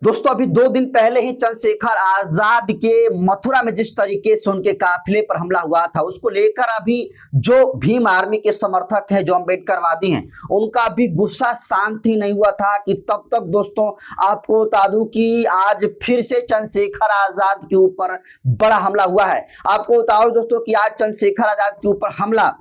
दोस्तों अभी 2 दिन पहले ही चंद्रशेखर आजाद के मथुरा में जिस तरीके से उनके काफिले पर हमला हुआ था, उसको लेकर अभी जो भीम आर्मी के समर्थक हैं, जो अम्बेडकरवादी हैं, उनका भी गुस्सा शांत ही नहीं हुआ था कि तब तक दोस्तों आपको बता दूं कि आज फिर से चंद्रशेखर आजाद के ऊपर बड़ा हमला हुआ है। आपको बताओ दोस्तों कि आज चंद्रशेखर आजाद के ऊपर हमला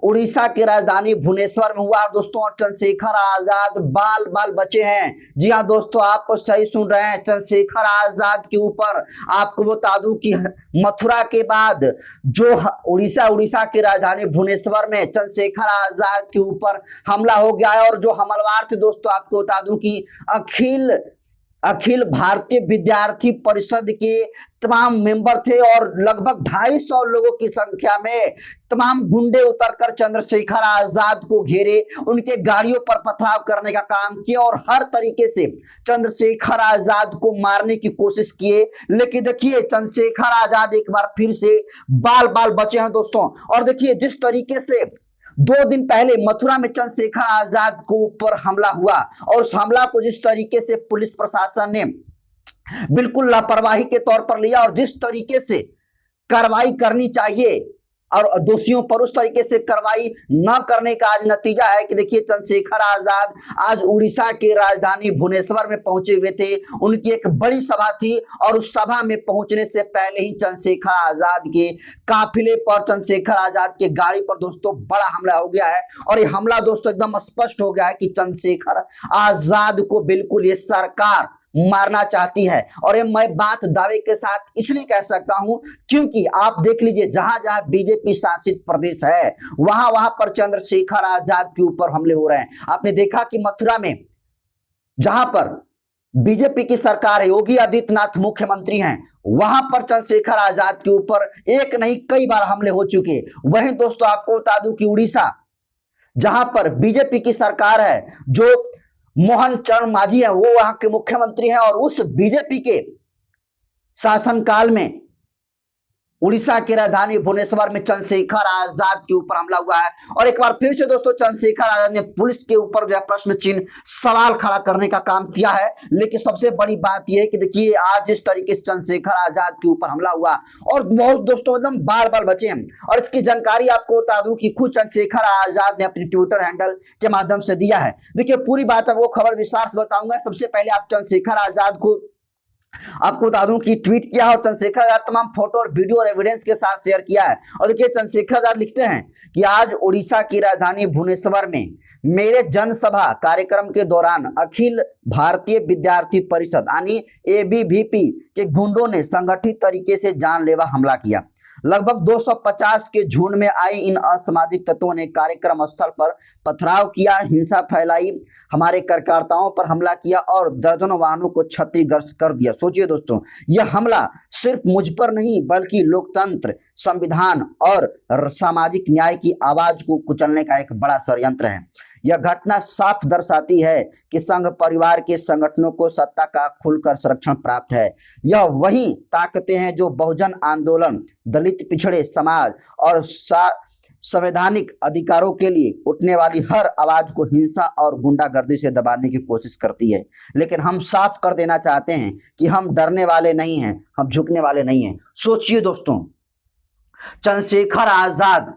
उड़ीसा की राजधानी भुवनेश्वर में हुआ दोस्तों, और चंद्रशेखर आजाद बाल बाल बचे हैं। जी हाँ दोस्तों, आप सही सुन रहे हैं, चंद्रशेखर आजाद के ऊपर आपको बता दूं कि मथुरा के बाद जो उड़ीसा की राजधानी भुवनेश्वर में चंद्रशेखर आजाद के ऊपर हमला हो गया है। और जो हमलावर थे दोस्तों, आपको बता दूं कि अखिल भारतीय विद्यार्थी परिषद के तमाम मेंबर थे और लगभग 250 लोगों की संख्या में तमाम गुंडे उतरकर चंद्रशेखर आजाद को घेरे, उनके गाड़ियों पर पथराव करने का काम किया और हर तरीके से चंद्रशेखर आजाद को मारने की कोशिश किए। लेकिन देखिए चंद्रशेखर आजाद एक बार फिर से बाल बाल बचे हैं दोस्तों। और देखिए जिस तरीके से 2 दिन पहले मथुरा में चंद्रशेखर आजाद को ऊपर हमला हुआ और उस हमला को जिस तरीके से पुलिस प्रशासन ने बिल्कुल लापरवाही के तौर पर लिया और जिस तरीके से कार्रवाई करनी चाहिए और दोषियों पर उस तरीके से कार्रवाई न करने का आज नतीजा है कि देखिए चंद्रशेखर आजाद आज उड़ीसा की राजधानी भुवनेश्वर में पहुंचे हुए थे। उनकी एक बड़ी सभा थी और उस सभा में पहुंचने से पहले ही चंद्रशेखर आजाद के काफिले पर, चंद्रशेखर आजाद के गाड़ी पर दोस्तों बड़ा हमला हो गया है। और ये हमला दोस्तों एकदम स्पष्ट हो गया है कि चंद्रशेखर आजाद को बिल्कुल ये सरकार मारना चाहती है। और ये मैं बात दावे के साथ इसलिए कह सकता हूं क्योंकि आप देख लीजिए जहां जहां बीजेपी शासित प्रदेश है वहां वहां पर चंद्रशेखर आजाद के ऊपर हमले हो रहे हैं। आपने देखा कि मथुरा में जहां पर बीजेपी की सरकार है, योगी आदित्यनाथ मुख्यमंत्री हैं, वहां पर चंद्रशेखर आजाद के ऊपर एक नहीं कई बार हमले हो चुके। वहीं दोस्तों आपको बता दूं कि उड़ीसा जहां पर बीजेपी की सरकार है, जो मोहन चरण मांझी है वो वहां के मुख्यमंत्री हैं, और उस बीजेपी के शासनकाल में उड़ीसा की राजधानी भुवनेश्वर में चंद्रशेखर आजाद के ऊपर हमला हुआ है। और एक बार फिर से दोस्तों चंद्रशेखर आजाद ने पुलिस के ऊपर जो है प्रश्न चिन्ह सवाल खड़ा करने का काम किया है। लेकिन सबसे बड़ी बात यह है कि देखिए आज जिस तरीके से चंद्रशेखर आजाद के ऊपर हमला हुआ और बहुत दोस्तों एकदम बाल बाल बचे हैं। और इसकी जानकारी आपको बता दूं कि खुद चंद्रशेखर आजाद ने अपनी ट्विटर हैंडल के माध्यम से दिया है। देखिए पूरी बात आपको खबर विस्तार से बताऊंगा। सबसे पहले आप चंद्रशेखर आजाद को आपको बता दूं कि ट्वीट किया और चंद्रशेखर आजाद तमाम फोटो और वीडियो और एविडेंस के साथ शेयर किया है। और देखिए चंद्रशेखर आजाद लिखते हैं कि आज उड़ीसा की राजधानी भुवनेश्वर में मेरे जनसभा कार्यक्रम के दौरान अखिल भारतीय विद्यार्थी परिषद यानी एबीवीपी के गुंडों ने संगठित तरीके से जानलेवा हमला किया। लगभग 250 के झुंड में आई इन असामाजिक तत्वों ने कार्यक्रम स्थल पर पथराव किया, हिंसा फैलाई, हमारे कार्यकर्ताओं पर हमला किया और दर्जनों वाहनों को क्षतिग्रस्त कर दिया। सोचिए दोस्तों, यह हमला सिर्फ मुझ पर नहीं बल्कि लोकतंत्र, संविधान और सामाजिक न्याय की आवाज को कुचलने का एक बड़ा षड्यंत्र है। यह घटना साफ दर्शाती है कि संघ परिवार के संगठनों को सत्ता का खुलकर संरक्षण प्राप्त है। यह वही ताकतें हैं जो बहुजन आंदोलन, दलित पिछड़े समाज और संवैधानिक अधिकारों के लिए उठने वाली हर आवाज को हिंसा और गुंडागर्दी से दबाने की कोशिश करती है। लेकिन हम साफ कर देना चाहते हैं कि हम डरने वाले नहीं हैं, हम झुकने वाले नहीं हैं। सोचिए दोस्तों, चंद्रशेखर आजाद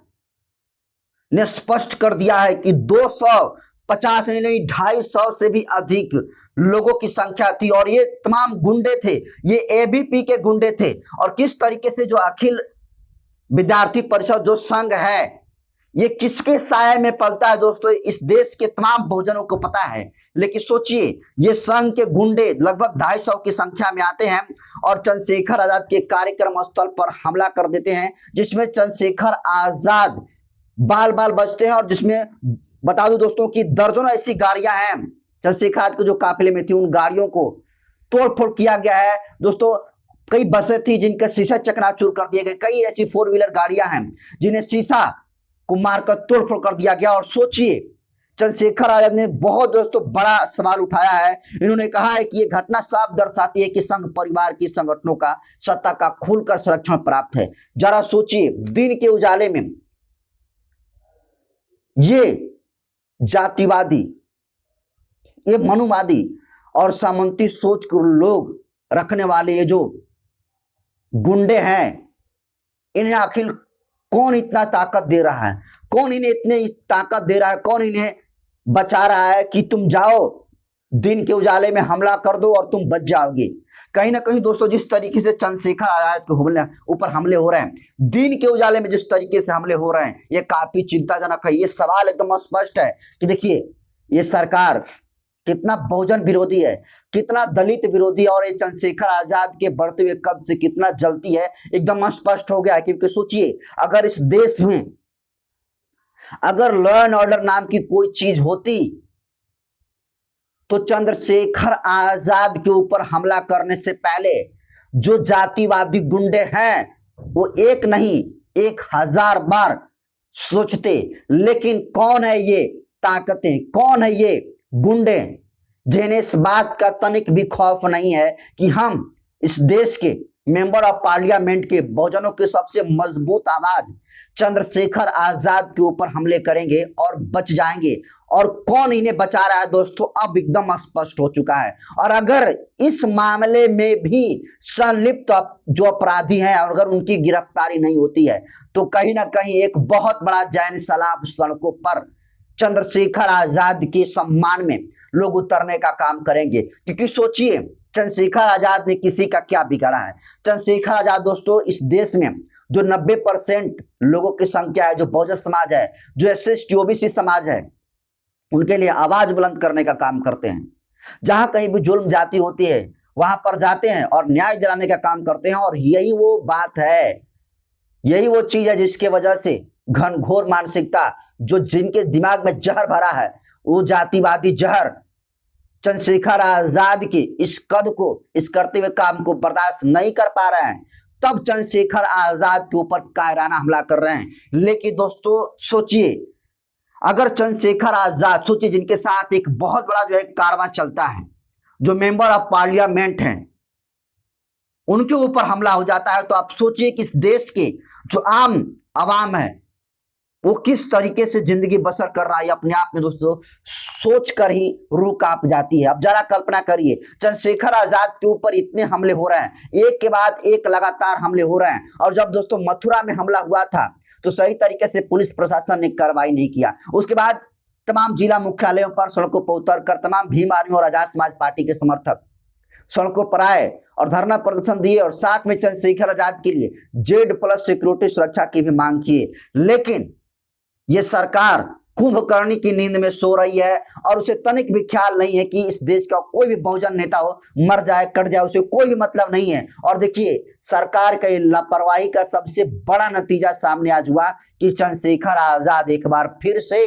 ने स्पष्ट कर दिया है कि 250 नहीं 250 से भी अधिक लोगों की संख्या थी और ये तमाम गुंडे थे, ये एबीपी के गुंडे थे। और किस तरीके से जो अखिल विद्यार्थी परिषद जो संघ है, ये किसके साये में पलता है दोस्तों, इस देश के तमाम बहुजनों को पता है। लेकिन सोचिए, ये संघ के गुंडे लगभग 250 की संख्या में आते हैं और चंद्रशेखर आजाद के कार्यक्रम स्थल पर हमला कर देते हैं, जिसमें चंद्रशेखर आजाद बाल बाल बचते हैं। और जिसमें बता दूं दोस्तों कि दर्जनों ऐसी गाड़ियां हैं चंद्रशेखर आजाद के जो काफिले में थी, उन गाड़ियों को तोड़फोड़ किया गया है दोस्तों। कई बसें थी जिनके शीशे चकनाचूर कर दिए गए, कई ऐसी 4 व्हीलर गाड़ियां हैं जिन्हें शीशा को मारकर तोड़फोड़ कर दिया गया। और सोचिए, चंद्रशेखर आजाद ने बहुत दोस्तों बड़ा सवाल उठाया है। इन्होंने कहा है कि यह घटना साफ दर्शाती है कि संघ परिवार की संगठनों का सत्ता का खुलकर संरक्षण प्राप्त है। जरा सोचिए, दिन के उजाले में ये जातिवादी, ये मनुवादी और सामंती सोच के लोग रखने वाले ये जो गुंडे हैं, इन्हें आखिर कौन इतना ताकत दे रहा है, कौन इन्हें इतनी ताकत दे रहा है, कौन इन्हें बचा रहा है कि तुम जाओ दिन के उजाले में हमला कर दो और तुम बच जाओगे। कहीं ना कहीं दोस्तों जिस तरीके से चंद्रशेखर आजाद के ऊपर हमले हो रहे हैं, दिन के उजाले में जिस तरीके से हमले हो रहे हैं, ये काफी चिंताजनक है। ये सवाल एकदम स्पष्ट है कि देखिए ये सरकार कितना बहुजन विरोधी है, कितना दलित विरोधी, और ये चंद्रशेखर आजाद के बढ़ते हुए कद से कितना जलती है, एकदम स्पष्ट हो गया है। क्योंकि सोचिए अगर इस देश में अगर लॉ एंड ऑर्डर नाम की कोई चीज होती तो चंद्रशेखर आजाद के ऊपर हमला करने से पहले जो जातिवादी गुंडे हैं वो एक नहीं 1000 बार सोचते। लेकिन कौन है ये ताकतें, कौन है ये गुंडे जिन्हें इस बात का तनिक भी खौफ नहीं है कि हम इस देश के मेंबर ऑफ पार्लियामेंट के बहुजनों के सबसे मजबूत आवाज चंद्रशेखर आजाद के ऊपर हमले करेंगे और बच जाएंगे। और कौन इन्हें बचा रहा है दोस्तों, अब एकदम स्पष्ट हो चुका है। और अगर इस मामले में भी संलिप्त जो अपराधी हैं और अगर उनकी गिरफ्तारी नहीं होती है तो कहीं ना कहीं एक बहुत बड़ा जैन सैलाब सड़कों पर चंद्रशेखर आजाद के सम्मान में लोग उतरने का काम करेंगे। क्योंकि सोचिए चंद्रशेखर आजाद ने किसी का क्या बिगाड़ा है। चंद्रशेखर आजाद दोस्तों इस देश में जो 90% लोगों की संख्या है, जो बहुजन समाज है, जो SC OBC समाज है, उनके लिए आवाज बुलंद करने का काम करते हैं। जहां कहीं भी जुल्म जाती होती है वहां पर जाते हैं और न्याय दिलाने का काम करते हैं। और यही वो बात है, यही वो चीज है जिसके वजह से घनघोर मानसिकता जो जिनके दिमाग में जहर भरा है, वो जातिवादी जहर चंद्रशेखर आजाद के इस कद को, इस करते हुए काम को बर्दाश्त नहीं कर पा रहे हैं, तब चंद्रशेखर आजाद के ऊपर कायराना हमला कर रहे हैं। लेकिन दोस्तों सोचिए अगर चंद्रशेखर आजाद, सोचिए जिनके साथ एक बहुत बड़ा जो है कारवां चलता है, जो मेंबर ऑफ पार्लियामेंट हैं, उनके ऊपर हमला हो जाता है तो आप सोचिए कि इस देश के जो आम आवाम है वो किस तरीके से जिंदगी बसर कर रहा है। अपने आप में दोस्तों सोचकर ही रूह कांप जाती है। अब जरा कल्पना करिए चंद्रशेखर आजाद के ऊपर इतने हमले हो रहे हैं, एक के बाद एक लगातार हमले हो रहे हैं। और जब दोस्तों मथुरा में हमला हुआ था तो सही तरीके से पुलिस प्रशासन ने कार्रवाई नहीं किया। उसके बाद तमाम जिला मुख्यालयों पर सड़कों पर उतरकर तमाम भीम आर्मी और आजाद समाज पार्टी के समर्थक सड़कों पर आए और धरना प्रदर्शन दिए और साथ में चंद्रशेखर आजाद के लिए Z+ सिक्योरिटी सुरक्षा की भी मांग किए। लेकिन ये सरकार कुंभकर्णी की नींद में सो रही है और उसे तनिक भी ख्याल नहीं है कि इस देश का कोई भी बहुजन नेता हो, मर जाए कट जाए, उसे कोई भी मतलब नहीं है। और देखिए सरकार का लापरवाही का सबसे बड़ा नतीजा सामने आज हुआ कि चंद्रशेखर आजाद एक बार फिर से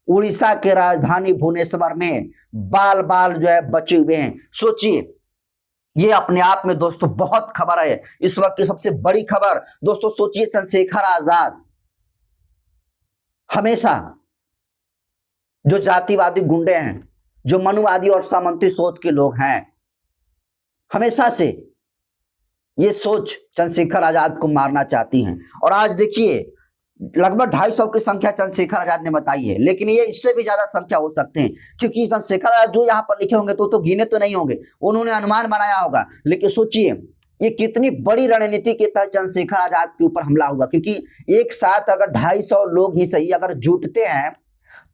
उड़ीसा के राजधानी भुवनेश्वर में बाल बाल जो है बचे हुए हैं। सोचिए ये अपने आप में दोस्तों बहुत खबर है, इस वक्त की सबसे बड़ी खबर। दोस्तों सोचिए चंद्रशेखर आजाद हमेशा जो जातिवादी गुंडे हैं, जो मनुवादी और सामंती सोच के लोग हैं, हमेशा से ये सोच चंद्रशेखर आजाद को मारना चाहती हैं। और आज देखिए लगभग 250 की संख्या चंद्रशेखर आजाद ने बताई है, लेकिन ये इससे भी ज्यादा संख्या हो सकते हैं क्योंकि चंद्रशेखर आजाद जो यहाँ पर लिखे होंगे तो गिने तो नहीं होंगे, उन्होंने अनुमान बनाया होगा। लेकिन सोचिए ये कितनी बड़ी रणनीति के तहत चंद्रशेखर आजाद के ऊपर हमला हुआ। क्योंकि एक साथ अगर 250 लोग ही सही अगर जुटते हैं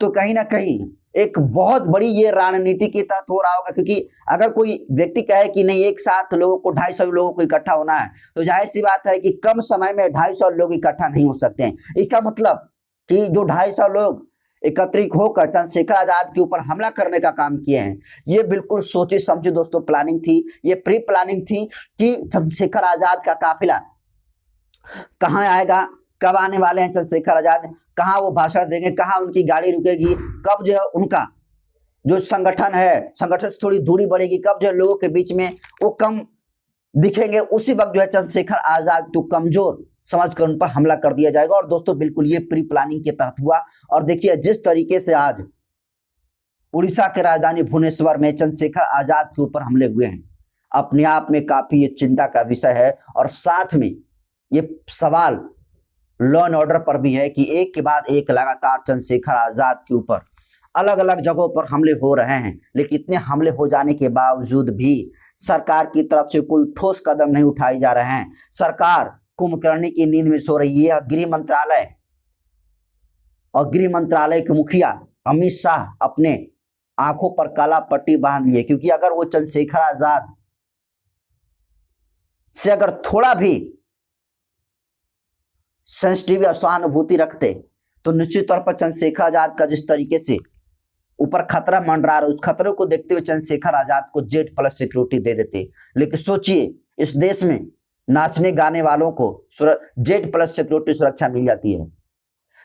तो कहीं ना कहीं एक बहुत बड़ी ये रणनीति के तहत हो रहा होगा। क्योंकि अगर कोई व्यक्ति कहे कि नहीं एक साथ लोगों को 250 लोगों को इकट्ठा होना है तो जाहिर सी बात है कि कम समय में 250 लोग इकट्ठा नहीं हो सकते हैं। इसका मतलब कि जो 250 लोग एकत्रित होकर चंद्रशेखर आजाद के ऊपर हमला करने का काम किए हैं, ये बिल्कुल सोची समझी दोस्तों प्लानिंग थी, ये प्री प्लानिंग थी कि चंद्रशेखर आजाद का काफिला कहाँ आएगा, कब आने वाले हैं चंद्रशेखर आजाद, कहाँ वो भाषण देंगे, कहाँ उनकी गाड़ी रुकेगी, कब जो है उनका जो संगठन है, संगठन से थोड़ी दूरी बढ़ेगी, कब जो है लोगों के बीच में वो कम दिखेंगे, उसी वक्त जो है चंद्रशेखर आजाद को कमजोर समझकर उन पर हमला कर दिया जाएगा। और दोस्तों बिल्कुल ये प्री प्लानिंग के तहत हुआ। और देखिए जिस तरीके से आज उड़ीसा के राजधानी भुवनेश्वर में चंद्रशेखर आजाद के ऊपर हमले हुए हैं, अपने आप में काफी ये चिंता का विषय है। और साथ में ये सवाल लॉ एंड ऑर्डर पर भी है कि एक के बाद एक लगातार चंद्रशेखर आजाद के ऊपर अलग अलग जगहों पर हमले हो रहे हैं, लेकिन इतने हमले हो जाने के बावजूद भी सरकार की तरफ से कोई ठोस कदम नहीं उठाए जा रहे हैं। सरकार कुंभकर्णी की नींद में सो रही है। गृह मंत्रालय और गृह मंत्रालय के मुखिया अमित शाह अपने आंखों पर काला पट्टी बांध लिए, क्योंकि अगर वो चंद्रशेखर आजाद से अगर थोड़ा भी सेंसिटिव या सहानुभूति रखते तो निश्चित तौर पर चंद्रशेखर आजाद का जिस तरीके से ऊपर खतरा मंडरा रहा है, उस खतरे को देखते हुए चंद्रशेखर आजाद को जेड प्लस सिक्योरिटी दे देते। लेकिन सोचिए, इस देश में नाचने गाने वालों को जेड प्लस सिक्योरिटी सुरक्षा मिल जाती है,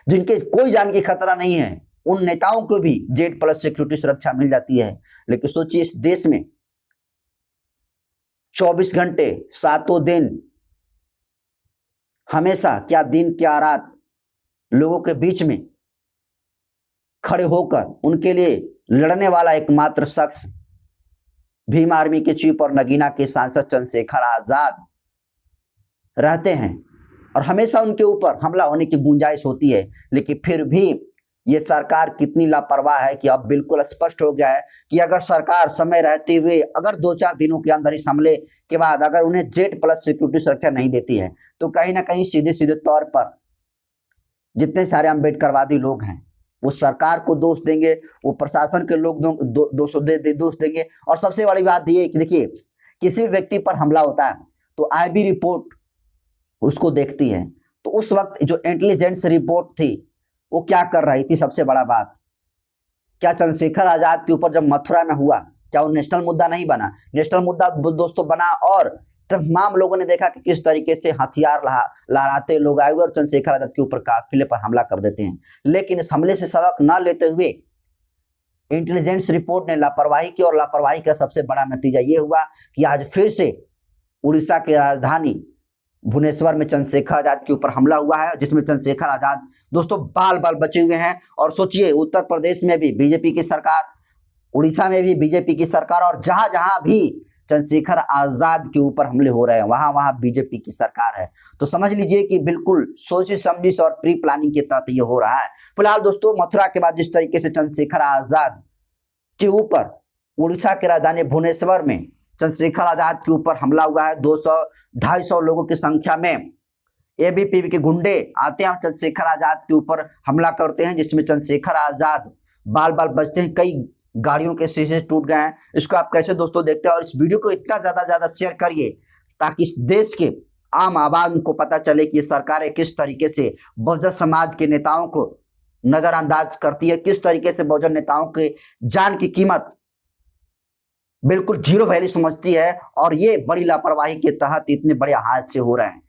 जिनके कोई जान की खतरा नहीं है, उन नेताओं को भी जेड प्लस सिक्योरिटी सुरक्षा मिल जाती है। लेकिन सोचिए, इस देश में 24 घंटे 7 दिन हमेशा, क्या दिन क्या रात, लोगों के बीच में खड़े होकर उनके लिए लड़ने वाला एकमात्र शख्स भीम आर्मी के चीफ और नगीना के सांसद चंद्रशेखर आजाद रहते हैं, और हमेशा उनके ऊपर हमला होने की गुंजाइश होती है। लेकिन फिर भी ये सरकार कितनी लापरवाह है कि अब बिल्कुल स्पष्ट हो गया है कि अगर सरकार समय रहते हुए अगर 2-4 दिनों के अंदर इस हमले के बाद अगर उन्हें जेड प्लस सिक्योरिटी सुरक्षा नहीं देती है, तो कहीं ना कहीं सीधे सीधे तौर पर जितने सारे अम्बेडकरवादी लोग हैं वो सरकार को दोष देंगे, वो प्रशासन के लोग दोष देंगे। और सबसे बड़ी बात ये कि देखिए, किसी भी व्यक्ति पर हमला होता है तो आईबी रिपोर्ट उसको देखती है। तो उस वक्त जो इंटेलिजेंस रिपोर्ट थी वो क्या कर रही थी? सबसे बड़ा बात, क्या चंद्रशेखर आजाद के ऊपर जब मथुरा में हुआ, क्या वो नेशनल मुद्दा नहीं बना? नेशनल मुद्दा दोस्तों बना, और तमाम लोगों ने देखा कि किस तरीके से हथियार लहराते लोग आए हुए और चंद्रशेखर आजाद के ऊपर काफिले पर हमला कर देते हैं। लेकिन इस हमले से सबक न लेते हुए इंटेलिजेंस रिपोर्ट ने लापरवाही की, और लापरवाही का सबसे बड़ा नतीजा ये हुआ कि आज फिर से उड़ीसा की राजधानी भुवनेश्वर में चंद्रशेखर आजाद के ऊपर हमला हुआ है, जिसमें चंद्रशेखर आजाद दोस्तों बाल बाल बचे हुए हैं। और सोचिए, उत्तर प्रदेश में भी बीजेपी की सरकार, उड़ीसा में भी बीजेपी की सरकार, और जहां जहां भी चंद्रशेखर आजाद के ऊपर हमले हो रहे हैं वहां वहां बीजेपी की सरकार है। तो समझ लीजिए कि बिल्कुल सोची समझी और प्री प्लानिंग के तहत ये हो रहा है। फिलहाल दोस्तों, मथुरा के बाद जिस तरीके से चंद्रशेखर आजाद के ऊपर उड़ीसा की राजधानी भुवनेश्वर में चंद्रशेखर आजाद के ऊपर हमला हुआ है, 200-250 लोगों की संख्या में एबीपीवी के गुंडे आते हैं, चंद्रशेखर आजाद के ऊपर हमला करते हैं, जिसमें चंद्रशेखर आजाद बाल बाल बचते हैं। कई गाड़ियों के शीशे टूट गए हैं। इसको आप कैसे दोस्तों देखते हैं? और इस वीडियो को इतना ज्यादा शेयर करिए ताकि इस देश के आम आवाम को पता चले कि ये सरकारें किस तरीके से बहुजन समाज के नेताओं को नजरअंदाज करती है, किस तरीके से बहुजन नेताओं के जान की कीमत बिल्कुल जीरो वैल्यू समझती है, और ये बड़ी लापरवाही के तहत इतने बड़े हादसे हो रहे हैं।